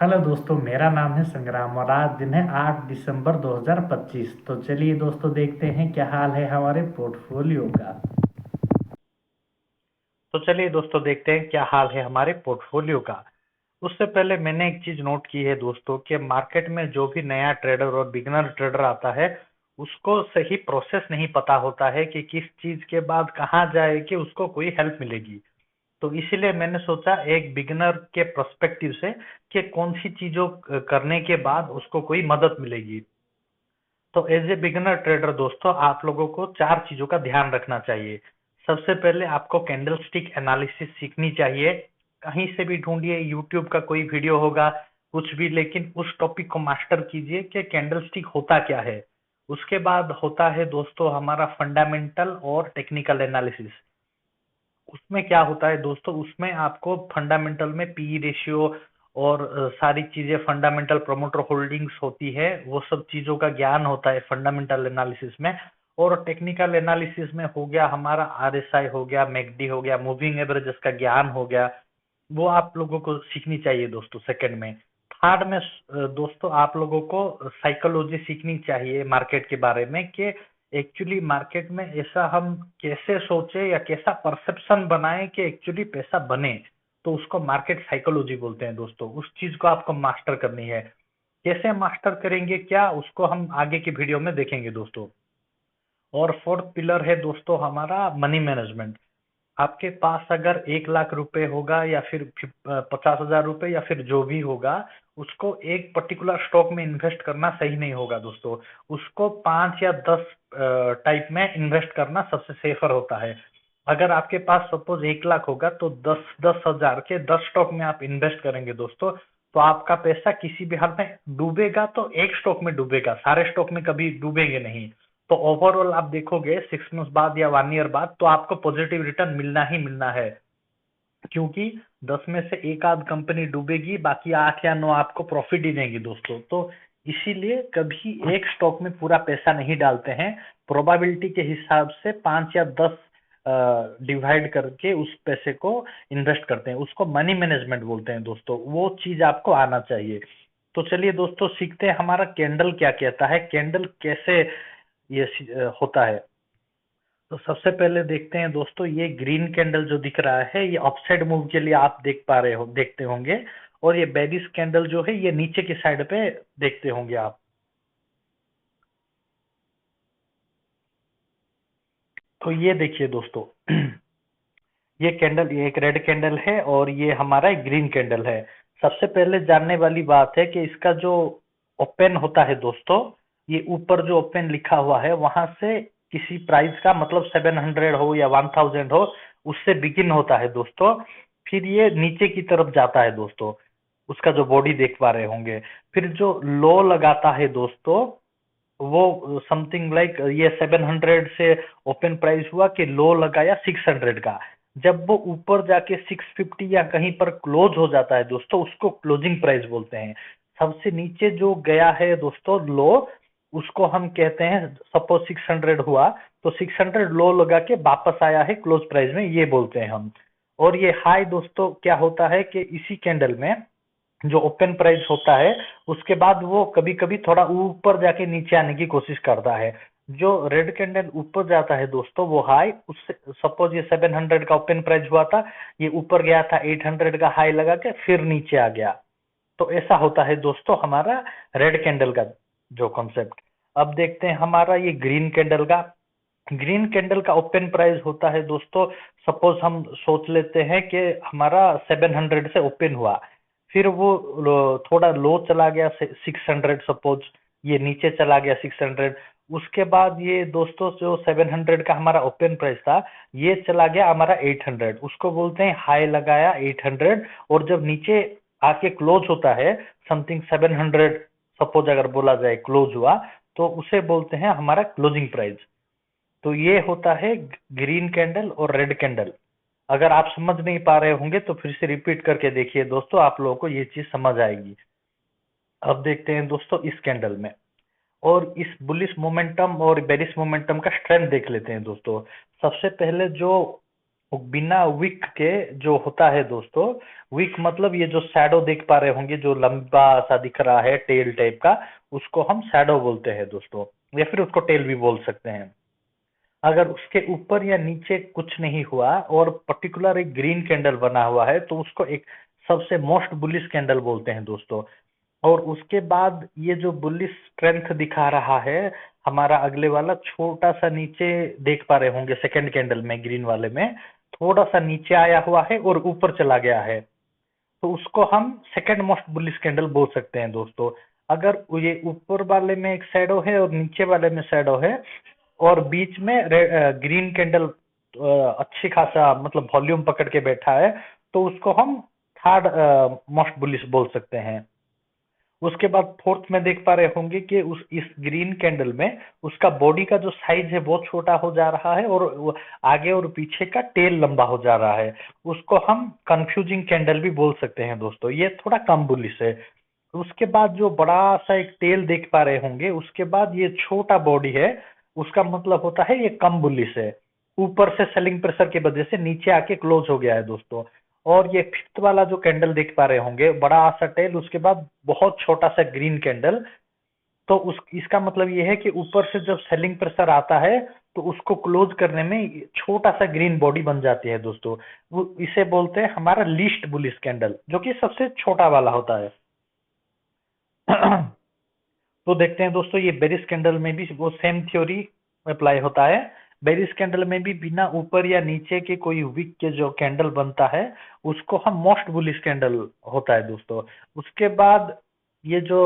Hello दोस्तों, मेरा नाम है संग्राम और आज दिन है 8 दिसंबर 2025। तो चलिए दोस्तों, देखते हैं क्या हाल है हमारे पोर्टफोलियो का। तो चलिए दोस्तों, देखते हैं क्या हाल है हमारे पोर्टफोलियो का। उससे पहले मैंने एक चीज नोट की है दोस्तों कि मार्केट में जो भी नया ट्रेडर और बिगनर ट्रेडर आता है, उसको सही प्रोसेस नहीं पता होता है कि किस चीज के बाद कहाँ जाए कि उसको कोई हेल्प मिलेगी। तो इसीलिए मैंने सोचा एक बिगिनर के पर्सपेक्टिव से कि कौन सी चीजों करने के बाद उसको कोई मदद मिलेगी। तो एज ए बिगिनर ट्रेडर दोस्तों, आप लोगों को चार चीजों का ध्यान रखना चाहिए। सबसे पहले आपको कैंडल स्टिक एनालिसिस सीखनी चाहिए। कहीं से भी ढूंढिए, यूट्यूब का कोई वीडियो होगा, कुछ भी, लेकिन उस टॉपिक को मास्टर कीजिए कि कैंडल स्टिक होता क्या है। उसके बाद होता है दोस्तों हमारा फंडामेंटल और टेक्निकल एनालिसिस। उसमें क्या होता है दोस्तों, उसमें आपको फंडामेंटल में पी रेशियो और सारी चीजें, फंडामेंटल प्रमोटर होल्डिंग्स होती है, वो सब चीजों का ज्ञान होता है फंडामेंटल एनालिसिस में। और टेक्निकल एनालिसिस में हो गया हमारा आरएसआई, हो गया मैकडी, हो गया मूविंग एवरेजेस का ज्ञान हो गया। वो आप लोगों को सीखनी चाहिए दोस्तों सेकंड में। थर्ड में दोस्तों आप लोगों को साइकोलॉजी सीखनी चाहिए मार्केट के बारे में कि एक्चुअली मार्केट में ऐसा हम कैसे सोचे या कैसा परसेप्शन बनाए कि एक्चुअली पैसा बने। तो उसको मार्केट साइकोलॉजी बोलते हैं दोस्तों। उस चीज को आपको मास्टर करनी है। कैसे मास्टर करेंगे क्या, उसको हम आगे की वीडियो में देखेंगे दोस्तों। और फोर्थ पिलर है दोस्तों हमारा मनी मैनेजमेंट। आपके पास अगर 1 लाख रुपए होगा या फिर 50,000 रुपए या फिर जो भी होगा, उसको एक पर्टिकुलर स्टॉक में इन्वेस्ट करना सही नहीं होगा दोस्तों। उसको 5 या 10 टाइप में इन्वेस्ट करना सबसे सेफर होता है। अगर आपके पास सपोज 1 लाख होगा तो 10-10 हजार के 10 स्टॉक में आप इन्वेस्ट करेंगे दोस्तों। तो आपका पैसा किसी भी हाल में डूबेगा तो एक स्टॉक में डूबेगा, सारे स्टॉक में कभी डूबेंगे नहीं। तो ओवरऑल आप देखोगे 6 मंथ बाद या 1 ईयर बाद तो आपको पॉजिटिव रिटर्न मिलना ही मिलना है। क्योंकि 10 में से एक आध कंपनी डूबेगी, बाकी 8 या 9 आपको प्रॉफिट ही देंगी दोस्तों। तो इसीलिए कभी एक स्टॉक में पूरा पैसा नहीं डालते हैं। प्रोबेबिलिटी के हिसाब से 5 या 10 डिवाइड करके उस पैसे को इन्वेस्ट करते हैं। उसको मनी मैनेजमेंट बोलते हैं दोस्तों। वो चीज आपको आना चाहिए। तो चलिए दोस्तों, सीखते हैं हमारा कैंडल क्या कहता है, कैंडल कैसे ये होता है। तो सबसे पहले देखते हैं दोस्तों, ये ग्रीन कैंडल जो दिख रहा है ये अपसाइड मूव के लिए आप देख पा रहे हो, देखते होंगे। और ये बेरिश कैंडल जो है ये नीचे की साइड पे देखते होंगे आप। तो ये देखिए दोस्तों, ये कैंडल, ये एक रेड कैंडल है और ये हमारा एक ग्रीन कैंडल है। सबसे पहले जानने वाली बात है कि इसका जो ओपन होता है दोस्तों, ये ऊपर जो ओपन लिखा हुआ है वहां से किसी प्राइस का मतलब 700 हो या 1000 हो, उससे बिगिन होता है दोस्तों। फिर ये नीचे की तरफ जाता है दोस्तों, उसका जो बॉडी देख पा रहे होंगे। फिर जो लो लगाता है दोस्तों, वो समथिंग लाइक ये 700 से ओपन प्राइस हुआ कि लो लगाया 600 का। जब वो ऊपर जाके 650 या कहीं पर क्लोज हो जाता है दोस्तों, उसको क्लोजिंग प्राइस बोलते हैं। सबसे नीचे जो गया है दोस्तों लो, उसको हम कहते हैं, सपोज 600 हुआ तो 600 लो लगा के वापस आया है क्लोज प्राइस में, ये बोलते हैं हम। और ये हाई दोस्तों क्या होता है कि इसी कैंडल में जो ओपन प्राइस होता है, उसके बाद वो कभी कभी थोड़ा ऊपर जाके नीचे आने की कोशिश करता है। जो रेड कैंडल ऊपर जाता है दोस्तों वो हाई, उससे सपोज ये 700 का ओपन प्राइस हुआ था, ये ऊपर गया था 800 का हाई लगा के फिर नीचे आ गया। तो ऐसा होता है दोस्तों हमारा रेड कैंडल का जो कॉन्सेप्ट। अब देखते हैं हमारा ये ग्रीन कैंडल का। ग्रीन कैंडल का ओपन प्राइस होता है दोस्तों, सपोज हम सोच लेते हैं कि हमारा 700 से ओपन हुआ, फिर वो थोड़ा लो चला गया 600, सपोज ये नीचे चला गया 600। उसके बाद ये दोस्तों जो 700 का हमारा ओपन प्राइस था, ये चला गया हमारा 800, उसको बोलते हैं हाई लगाया 800। और जब नीचे आके क्लोज होता है समथिंग 700, सपोज अगर बोला जाए क्लोज हुआ, तो उसे बोलते हैं हमारा क्लोजिंग प्राइस। तो ये होता है ग्रीन कैंडल और रेड कैंडल। अगर आप समझ नहीं पा रहे होंगे तो फिर से रिपीट करके देखिए दोस्तों, आप लोगों को ये चीज समझ आएगी। अब देखते हैं दोस्तों इस कैंडल में, और इस बुलिश मोमेंटम और बेरिश मोमेंटम का स्ट्रेंथ देख लेते हैं दोस्तों। सबसे पहले जो वो बिना विक के जो होता है दोस्तों, विक मतलब ये जो शैडो देख पा रहे होंगे जो लंबा सा दिख रहा है टेल टाइप का, उसको हम शैडो बोलते हैं दोस्तों, या फिर उसको टेल भी बोल सकते हैं। अगर उसके ऊपर या नीचे कुछ नहीं हुआ और पर्टिकुलर एक ग्रीन कैंडल बना हुआ है तो उसको एक सबसे मोस्ट बुलिश कैंडल बोलते हैं दोस्तों। और उसके बाद ये जो बुलिश स्ट्रेंथ दिखा रहा है हमारा अगले वाला, छोटा सा नीचे देख पा रहे होंगे सेकंड कैंडल में ग्रीन वाले में थोड़ा सा नीचे आया हुआ है और ऊपर चला गया है, तो उसको हम सेकंड मोस्ट बुलिश कैंडल बोल सकते हैं दोस्तों। अगर ये ऊपर वाले में एक शैडो है और नीचे वाले में शैडो है और बीच में ग्रीन कैंडल अच्छी खासा मतलब वॉल्यूम पकड़ के बैठा है, तो उसको हम थर्ड मोस्ट बुलिश बोल सकते हैं। उसके बाद फोर्थ में देख पा रहे होंगे कि उस इस ग्रीन कैंडल में उसका बॉडी का जो साइज है वो छोटा हो जा रहा है और आगे और पीछे का टेल लंबा हो जा रहा है, उसको हम कंफ्यूजिंग कैंडल भी बोल सकते हैं दोस्तों, ये थोड़ा कम बुलिश है। उसके बाद जो बड़ा सा एक टेल देख पा रहे होंगे, उसके बाद ये छोटा बॉडी है, उसका मतलब होता है ये कम बुलिश है, ऊपर से सेलिंग प्रेशर की वजह से नीचे आके क्लोज हो गया है दोस्तों। और ये फिफ्थ वाला जो कैंडल देख पा रहे होंगे, बड़ा सा टेल उसके बाद बहुत छोटा सा ग्रीन कैंडल, तो उस इसका मतलब ये है कि ऊपर से जब सेलिंग प्रेशर आता है तो उसको क्लोज करने में छोटा सा ग्रीन बॉडी बन जाती है दोस्तों। वो इसे बोलते हैं हमारा लीस्ट बुलिश कैंडल, जो कि सबसे छोटा वाला होता है। तो देखते हैं दोस्तों, ये बेरिस कैंडल में भी वो सेम थ्योरी अप्लाई होता है। बेरिस कैंडल में भी बिना ऊपर या नीचे के कोई विक के जो कैंडल बनता है उसको हम मोस्ट बुलिश कैंडल होता है दोस्तों। उसके बाद ये जो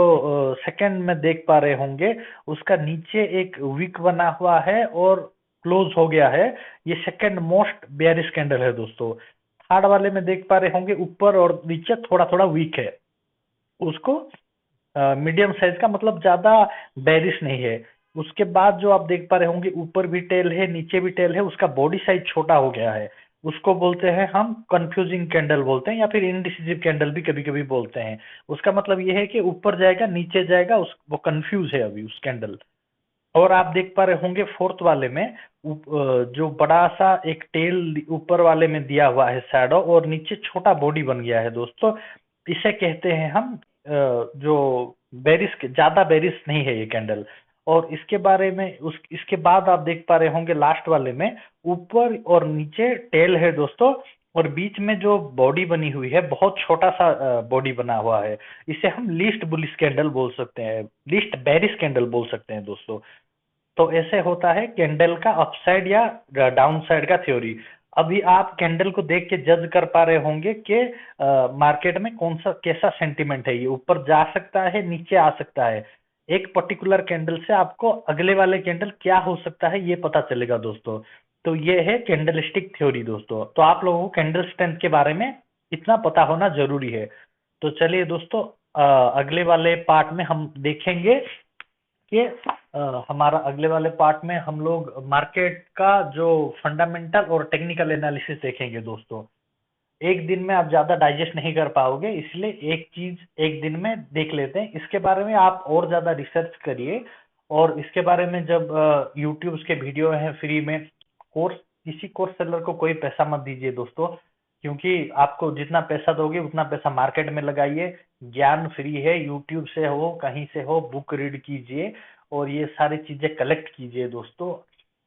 सेकंड में देख पा रहे होंगे, उसका नीचे एक विक बना हुआ है और क्लोज हो गया है, ये सेकंड मोस्ट बेरिस कैंडल है दोस्तों। थर्ड वाले में देख पा रहे होंगे ऊपर और नीचे थोड़ा थोड़ा वीक है, उसको मीडियम साइज का मतलब ज्यादा बेरिश नहीं है। उसके बाद जो आप देख पा रहे होंगे ऊपर भी टेल है नीचे भी टेल है, उसका बॉडी साइज छोटा हो गया है, उसको बोलते हैं हम कंफ्यूजिंग कैंडल बोलते हैं, या फिर इनडिसिजिव कैंडल भी कभी कभी बोलते हैं। उसका मतलब ये है कि ऊपर जाएगा नीचे जाएगा, वो कंफ्यूज है अभी उस कैंडल। और आप देख पा रहे होंगे फोर्थ वाले में जो बड़ा सा एक टेल ऊपर वाले में दिया हुआ है शैडो और नीचे छोटा बॉडी बन गया है दोस्तों, इसे कहते हैं हम जो बेरिस के ज्यादा बेरिस नहीं है ये कैंडल। और इसके बारे में उस इसके बाद आप देख पा रहे होंगे लास्ट वाले में ऊपर और नीचे टेल है दोस्तों, और बीच में जो बॉडी बनी हुई है बहुत छोटा सा बॉडी बना हुआ है, इसे हम लीस्ट बुलिश कैंडल बोल सकते हैं, लीस्ट बेरिस कैंडल बोल सकते हैं दोस्तों। तो ऐसे होता है कैंडल का अपसाइड या डाउन साइड का थ्योरी। अभी आप कैंडल को देख के जज कर पा रहे होंगे कि मार्केट में कौन सा कैसा सेंटीमेंट है, ये ऊपर जा सकता है नीचे आ सकता है। एक पर्टिकुलर कैंडल से आपको अगले वाले कैंडल क्या हो सकता है ये पता चलेगा दोस्तों। तो ये है कैंडलस्टिक थ्योरी दोस्तों। तो आप लोगों को कैंडल स्ट्रेंथ के बारे में इतना पता होना जरूरी है। तो चलिए दोस्तों, अगले वाले पार्ट में हम देखेंगे कि हमारा अगले वाले पार्ट में हम लोग मार्केट का जो फंडामेंटल और टेक्निकल एनालिसिस देखेंगे दोस्तों। एक दिन में आप ज्यादा डाइजेस्ट नहीं कर पाओगे, इसलिए एक चीज एक दिन में देख लेते हैं। इसके बारे में आप और ज्यादा रिसर्च करिए, और इसके बारे में जब यूट्यूब के वीडियो हैं फ्री में, कोर्स किसी कोर्स सेलर को कोई पैसा मत दीजिए दोस्तों, क्योंकि आपको जितना पैसा दोगे उतना पैसा मार्केट में लगाइए। ज्ञान फ्री है, यूट्यूब से हो कहीं से हो, बुक रीड कीजिए और ये सारी चीजें कलेक्ट कीजिए दोस्तों।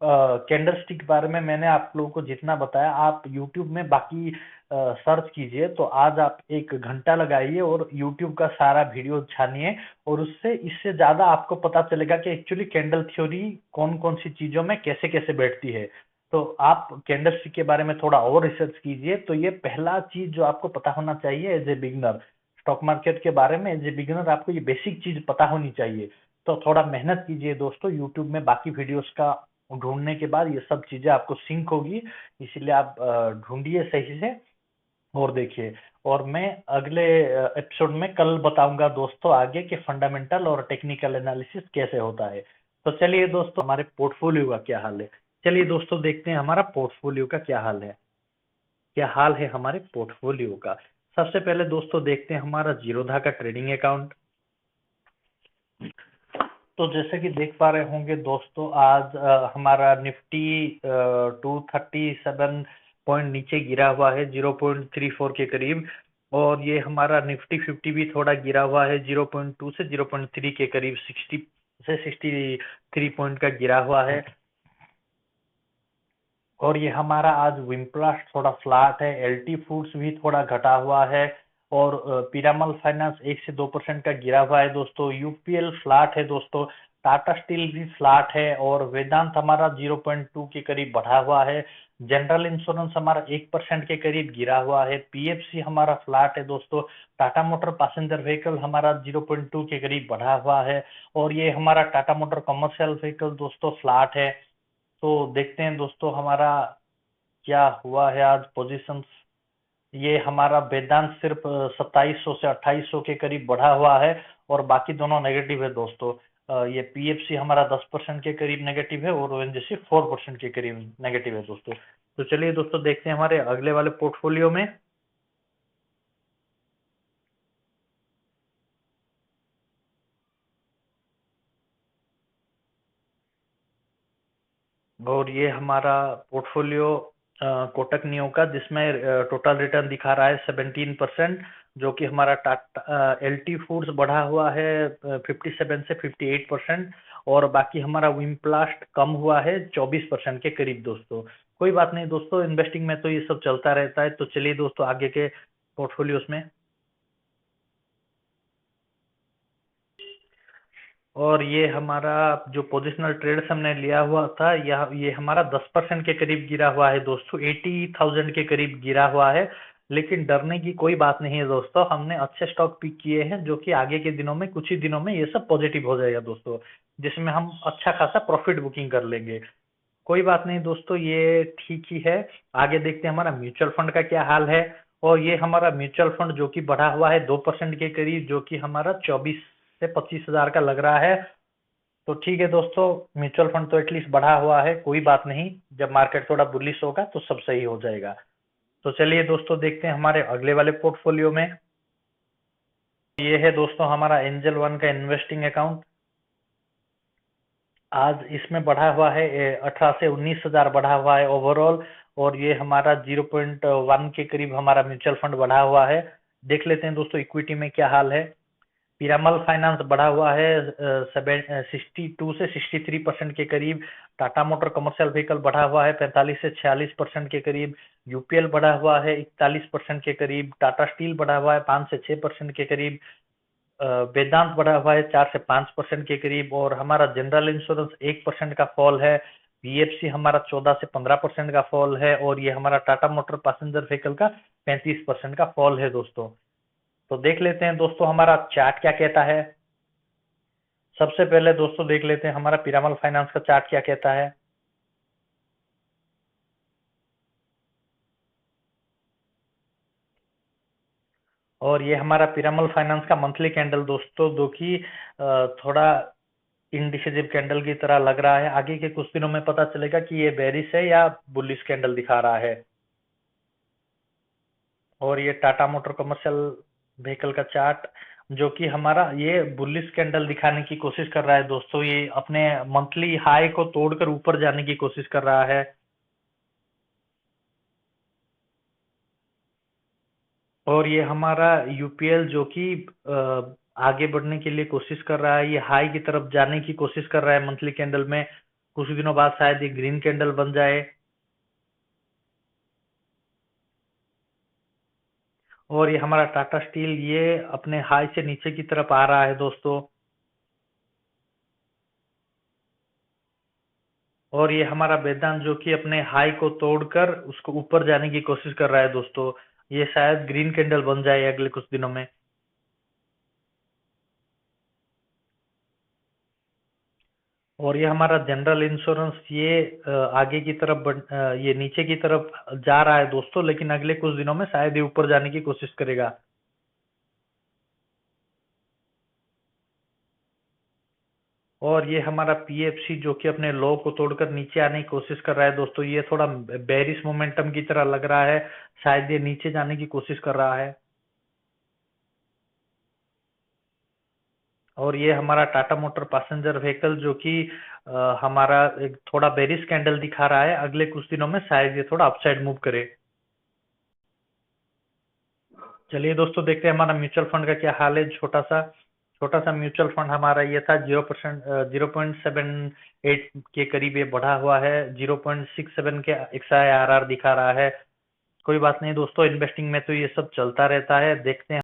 कैंडल स्टिक के बारे में मैंने आप लोगों को जितना बताया, आप यूट्यूब में बाकी सर्च कीजिए, तो आज आप 1 घंटा लगाइए और यूट्यूब का सारा वीडियो छानिए, और उससे इससे ज्यादा आपको पता चलेगा कि एक्चुअली कैंडल थ्योरी कौन कौन सी चीजों में कैसे कैसे बैठती है। तो आप कैंडल स्टिक के बारे में थोड़ा और रिसर्च कीजिए। तो ये पहला चीज जो आपको पता होना चाहिए as a beginner, stock market के बारे में एज ए बिगनर आपको ये बेसिक चीज पता होनी चाहिए। तो थोड़ा मेहनत कीजिए दोस्तों, यूट्यूब में बाकी वीडियोस का ढूंढने के बाद ये सब चीजें आपको सिंक होगी, इसीलिए आप ढूंढिए सही से और देखिए। और मैं अगले एपिसोड में कल बताऊंगा दोस्तों आगे कि फंडामेंटल और टेक्निकल एनालिसिस कैसे होता है। तो चलिए दोस्तों, हमारे पोर्टफोलियो का क्या हाल है। चलिए दोस्तों, देखते हैं हमारा पोर्टफोलियो का क्या हाल है। क्या हाल है हमारे पोर्टफोलियो का। सबसे पहले दोस्तों देखते हैं हमारा जीरोधा का ट्रेडिंग अकाउंट। तो जैसे कि देख पा रहे होंगे दोस्तों, आज हमारा निफ्टी 237 पॉइंट नीचे गिरा हुआ है 0.34 के करीब। और ये हमारा निफ्टी 50 भी थोड़ा गिरा हुआ है 0.2 से 0.3 के करीब, 60 से 63 पॉइंट का गिरा हुआ है। और ये हमारा आज विम्प्लास्ट थोड़ा फ्लैट है, एलटी फूड्स भी थोड़ा घटा हुआ है, और पीरामल फाइनेंस 1 से 2% का गिरा हुआ है दोस्तों। यूपीएल फ्लैट है दोस्तों, टाटा स्टील भी फ्लैट है, और वेदांत हमारा 0.2 के करीब बढ़ा हुआ है। जनरल इंश्योरेंस हमारा 1% के करीब गिरा हुआ है। पीएफसी हमारा फ्लैट है दोस्तों। टाटा मोटर पैसेंजर व्हीकल हमारा 0.2 के करीब बढ़ा हुआ है। और ये हमारा टाटा मोटर कमर्शियल व्हीकल दोस्तों फ्लैट है। तो देखते हैं दोस्तों हमारा क्या हुआ है आज पोजीशंस। ये हमारा वेदांत सिर्फ 2700 से 2800 के करीब बढ़ा हुआ है, और बाकी दोनों नेगेटिव है दोस्तों। ये पीएफसी हमारा 10% के करीब नेगेटिव है, और ओएनजीसी 4% के करीब नेगेटिव है दोस्तों। तो चलिए दोस्तों देखते हैं हमारे अगले वाले पोर्टफोलियो में। और ये हमारा पोर्टफोलियो कोटक नियो का, जिसमें टोटल रिटर्न दिखा रहा है 17%, जो कि हमारा टाटा एलटी फूड्स बढ़ा हुआ है 57 से 58%, और बाकी हमारा विम्प्लास्ट कम हुआ है 24% के करीब दोस्तों। कोई बात नहीं दोस्तों, इन्वेस्टिंग में तो ये सब चलता रहता है। तो चलिए दोस्तों आगे के पोर्टफोलियोज में। और ये हमारा जो पोजिशनल ट्रेड्स हमने लिया हुआ था, यह ये हमारा 10% के करीब गिरा हुआ है दोस्तों, 80,000 के करीब गिरा हुआ है। लेकिन डरने की कोई बात नहीं है दोस्तों, हमने अच्छे स्टॉक पिक किए हैं, जो कि आगे के दिनों में, कुछ ही दिनों में ये सब पॉजिटिव हो जाएगा दोस्तों, जिसमें हम अच्छा खासा प्रॉफिट बुकिंग कर लेंगे। कोई बात नहीं दोस्तों, ये ठीक ही है। आगे देखते हैं हमारा म्यूचुअल फंड का क्या हाल है। और ये हमारा म्यूचुअल फंड जो कि बढ़ा हुआ है 2% के करीब, जो कि हमारा 24 से 25 हजार का लग रहा है। तो ठीक है दोस्तों, म्यूचुअल फंड तो एटलीस्ट बढ़ा हुआ है, कोई बात नहीं। जब मार्केट थोड़ा बुलिश होगा तो सब सही हो जाएगा। तो चलिए दोस्तों देखते हैं हमारे अगले वाले पोर्टफोलियो में। ये है दोस्तों हमारा एंजल वन का इन्वेस्टिंग अकाउंट। आज इसमें बढ़ा हुआ है 18 से 19 हजार बढ़ा हुआ है ओवरऑल। और ये हमारा 0.1 के करीब हमारा म्यूचुअल फंड बढ़ा हुआ है। देख लेते हैं दोस्तों इक्विटी में क्या हाल है। पीरामल फाइनेंस बढ़ा हुआ है 62 से 63% के करीब। टाटा मोटर कमर्शियल व्हीकल बढ़ा हुआ है 45 से 46% के करीब। यूपीएल बढ़ा हुआ है 41% के करीब। टाटा स्टील बढ़ा हुआ है 5 से 6% के करीब। वेदांत बढ़ा हुआ है 4 से 5% के करीब। और हमारा जनरल इंश्योरेंस 1% का फॉल है। पीएफसी हमारा 14 से 15% का फॉल है। और ये हमारा टाटा मोटर पैसेंजर व्हीकल का 35% का फॉल है दोस्तों। तो देख लेते हैं दोस्तों हमारा चार्ट क्या कहता है। सबसे पहले दोस्तों देख लेते हैं हमारा पीरामल फाइनेंस का चार्ट क्या कहता है। और ये हमारा पीरामल फाइनेंस का मंथली कैंडल दोस्तों, जो कि थोड़ा इनडिसिजिव कैंडल की तरह लग रहा है। आगे के कुछ दिनों में पता चलेगा कि ये बेरिश है या बुलिश कैंडल दिखा रहा है। और ये टाटा मोटर कमर्शियल व्हीकल का चार्ट, जो कि हमारा ये बुलिश कैंडल दिखाने की कोशिश कर रहा है दोस्तों। ये अपने मंथली हाई को तोड़कर ऊपर जाने की कोशिश कर रहा है। और ये हमारा यूपीएल, जो कि आगे बढ़ने के लिए कोशिश कर रहा है, ये हाई की तरफ जाने की कोशिश कर रहा है मंथली कैंडल में। कुछ दिनों बाद शायद ये ग्रीन कैंडल बन जाए। और ये हमारा टाटा स्टील, ये अपने हाई से नीचे की तरफ आ रहा है दोस्तों। और ये हमारा वेदांत, जो कि अपने हाई को तोड़कर उसको ऊपर जाने की कोशिश कर रहा है दोस्तों। ये शायद ग्रीन कैंडल बन जाए अगले कुछ दिनों में। और ये हमारा जनरल इंश्योरेंस, ये आगे की तरफ ये नीचे की तरफ जा रहा है दोस्तों, लेकिन अगले कुछ दिनों में शायद ये ऊपर जाने की कोशिश करेगा। और ये हमारा पीएफसी, जो कि अपने लो को तोड़कर नीचे आने की कोशिश कर रहा है दोस्तों, ये थोड़ा बेरिश मोमेंटम की तरह लग रहा है। शायद ये नीचे जाने की कोशिश कर रहा है। और ये हमारा टाटा मोटर पैसेंजर व्हीकल, जो कि हमारा एक थोड़ा बेरिश कैंडल दिखा रहा है। अगले कुछ दिनों में शायद ये थोड़ा अपसाइड मूव करे। चलिए दोस्तों, देखते हैं हमारा म्यूचुअल फंड का क्या हाल है। छोटा सा म्यूचुअल फंड हमारा ये था 0.7 के करीब ये बढ़ा हुआ है। 0.67 के XI RR दिखा रहा है। कोई बात नहीं दोस्तों, इन्वेस्टिंग में तो ये सब चलता रहता है। देखते हैं